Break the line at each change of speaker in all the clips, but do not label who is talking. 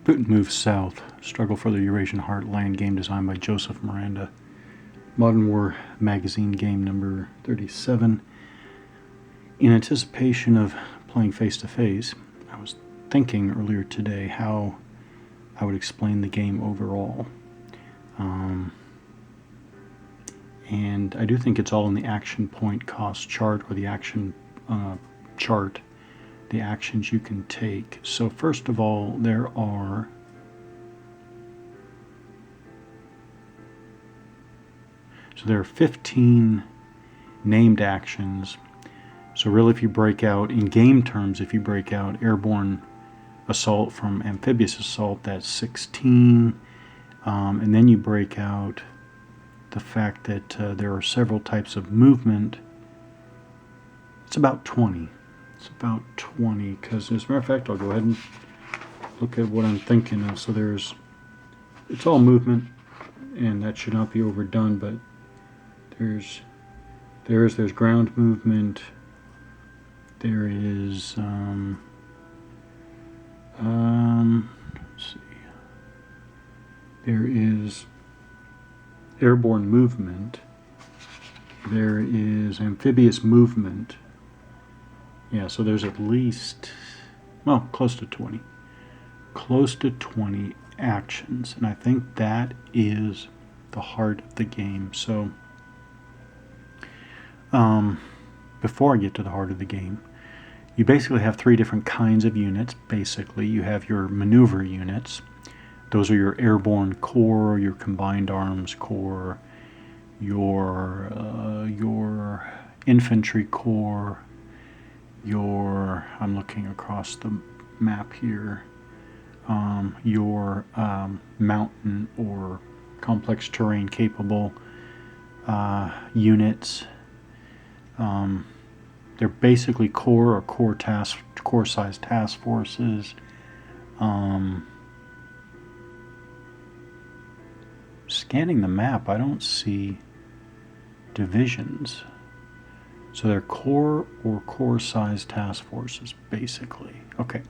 Putin Moves South, Struggle for the Eurasian Heartland, game designed by Joseph Miranda. Modern War Magazine game number 37. In anticipation of playing face-to-face, I was thinking earlier today how I would explain the game overall. And I do think it's all in the action point cost chart, or the action chart, the actions you can take. So first of all, there are there are 15 named actions. So really, if you break out, in game terms, if you break out airborne assault from amphibious assault, that's 16. And then you break out the fact that there are several types of movement. It's about 20. It's about 20, because as a matter of fact, I'll go ahead and look at what I'm thinking of. So it's all movement, and that should not be overdone, but there's ground movement. There is let's see. There is airborne movement. There is amphibious movement. Yeah, so there's at least, well, close to 20. Close to 20 actions, and I think that is the heart of the game. So before I get to the heart of the game, you basically have three different kinds of units. Basically, you have your maneuver units. Those are your airborne corps, your combined arms corps, your infantry corps, I'm looking across the map here, your mountain or complex terrain capable units. They're basically corps or corps-sized task forces. Scanning the map, I don't see divisions. So they're corps or corps-sized task forces, basically. Okay,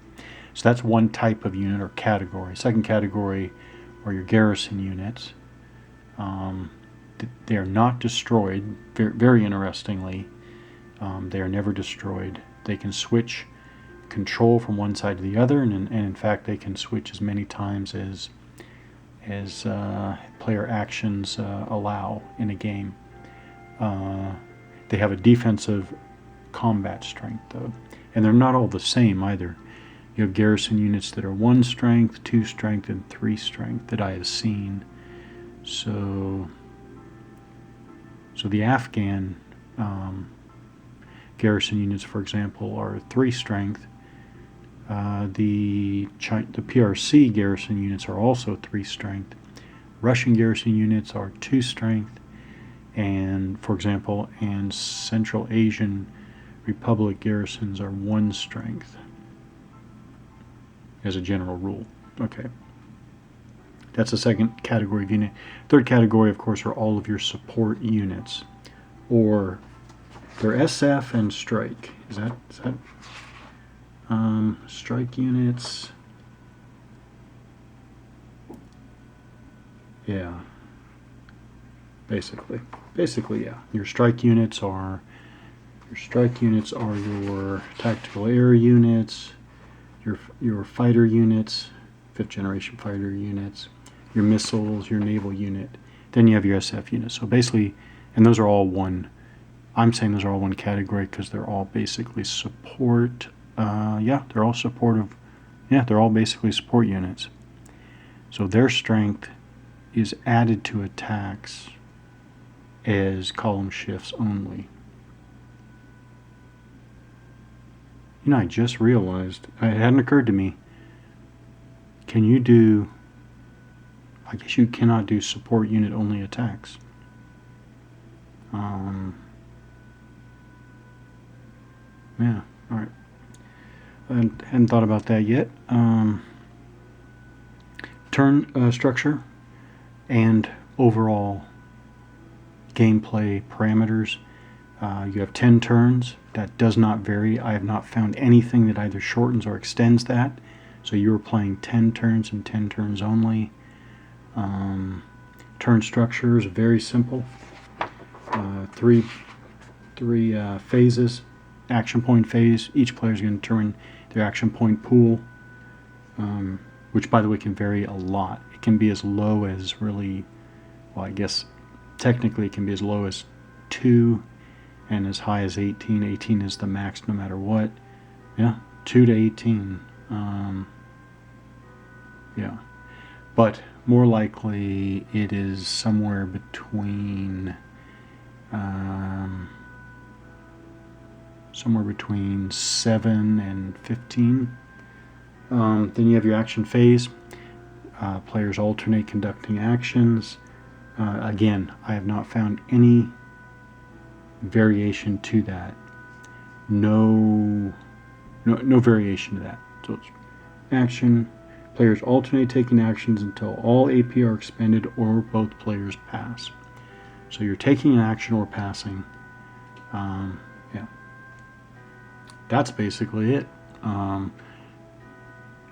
so that's one type of unit or category. Second category are your garrison units. They are not destroyed. Very interestingly, they are never destroyed. They can switch control from one side to the other, and in fact, they can switch as many times as player actions allow in a game. They have a defensive combat strength, though, and they're not all the same either. You have garrison units that are 1 strength, 2 strength, and 3 strength that I have seen. So the Afghan garrison units, for example, are 3 strength. The PRC garrison units are also 3 strength. Russian garrison units are 2 strength, and for example, and Central Asian Republic garrisons are 1 strength as a general rule. Okay, that's the second category of unit. Third category, of course, are all of your support units, or they're SF and strike. Is that strike units? Yeah. Basically, yeah. Your strike units are your tactical air units, your fighter units, 5th generation fighter units, your missiles, your naval unit. Then you have your SF units. So basically, and those are all one. I'm saying those are all one category because they're all basically support. They're all supportive. Yeah, they're all basically support units. So their strength is added to attacks as column shifts only. You know, I just realized, it hadn't occurred to me, I guess you cannot do support unit only attacks. Yeah, alright. I hadn't thought about that yet. Turn structure and overall gameplay parameters. You have 10 turns. That does not vary. I have not found anything that either shortens or extends that. So you were playing 10 turns and 10 turns only. Turn structure is very simple. Three phases. Action point phase. Each player is going to determine their action point pool, which, by the way, can vary a lot. It can be as low as really, well, I guess technically it can be as low as 2 and as high as 18. 18 is the max no matter what. Yeah, 2 to 18. Yeah. But more likely it is somewhere between 7 and 15. Then you have your action phase. Players alternate conducting actions. Again, I have not found any variation to that. No variation to that. So it's action. Players alternate taking actions until all AP are expended or both players pass. So you're taking an action or passing. Yeah. That's basically it.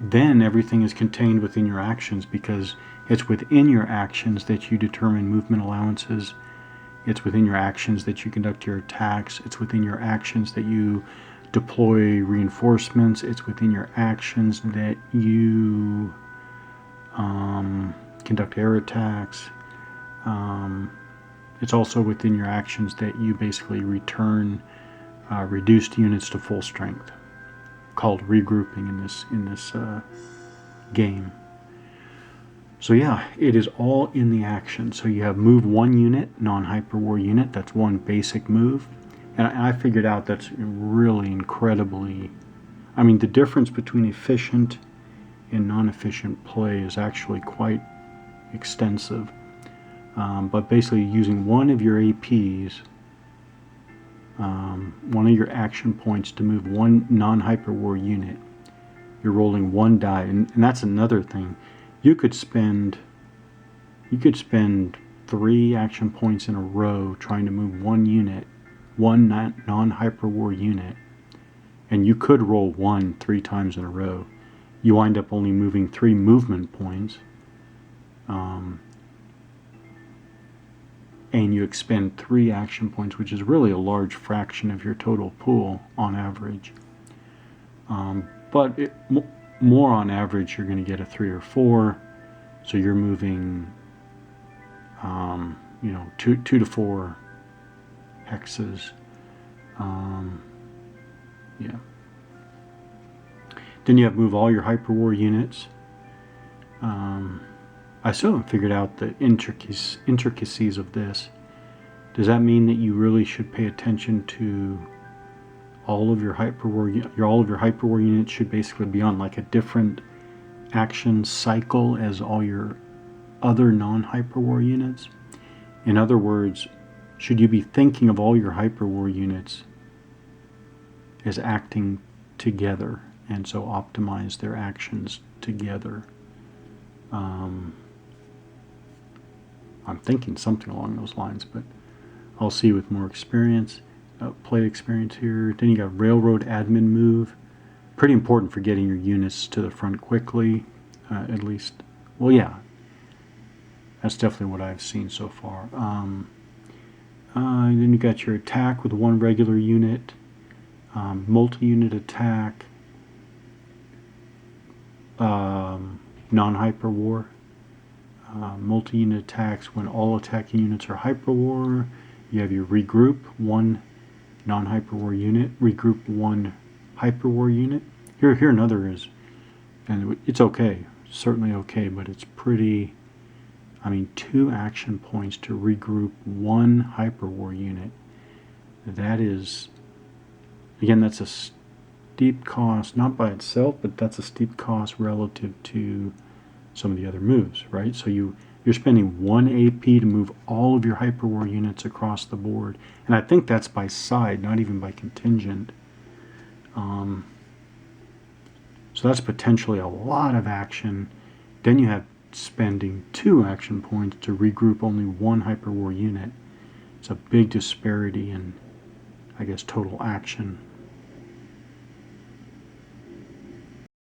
Then everything is contained within your actions, because it's within your actions that you determine movement allowances. It's within your actions that you conduct your attacks. It's within your actions that you deploy reinforcements. It's within your actions that you conduct air attacks. It's also within your actions that you basically return reduced units to full strength, called regrouping in this game. So yeah, it is all in the action. So you have move 1 unit, non-hyperwar unit. That's one basic move. And I figured out that's really incredibly... I mean, the difference between efficient and non-efficient play is actually quite extensive. But basically using one of your APs, one of your action points to move one non-hyperwar unit, you're rolling 1 die. And that's another thing. You could spend 3 action points in a row trying to move one unit, one non-hyperwar unit, and you could roll 1 3 times in a row. You wind up only moving 3 movement points, and you expend 3 action points, which is really a large fraction of your total pool on average. But more on average, you're going to get a 3 or 4, so you're moving, 2 to 4 hexes. Yeah. Then you have move all your hyperwar units. I still haven't figured out the intricacies of this. Does that mean that you really should pay attention to all of your hyperwar units should basically be on like a different action cycle as all your other non-hyperwar units? In other words, should you be thinking of all your hyperwar units as acting together, and so optimize their actions together? I'm thinking something along those lines, but I'll see with more experience, play experience here. Then you got railroad admin move. Pretty important for getting your units to the front quickly, at least. Well, yeah, that's definitely what I've seen so far. Then you got your attack with 1 regular unit, multi-unit attack, non-hyperwar. Multi-unit attacks when all attacking units are hyperwar. You have your regroup 1 non-hyperwar unit, regroup 1 hyperwar unit. Here another is, and it's okay, certainly okay, but it's pretty. 2 action points to regroup 1 hyperwar unit. That is, again, that's a steep cost, not by itself, but that's a steep cost relative to some of the other moves, right? So you're spending 1 AP to move all of your hyperwar units across the board, and I think that's by side, not even by contingent. So that's potentially a lot of action. Then you have spending 2 action points to regroup only 1 hyperwar unit. It's a big disparity in, I guess, total action.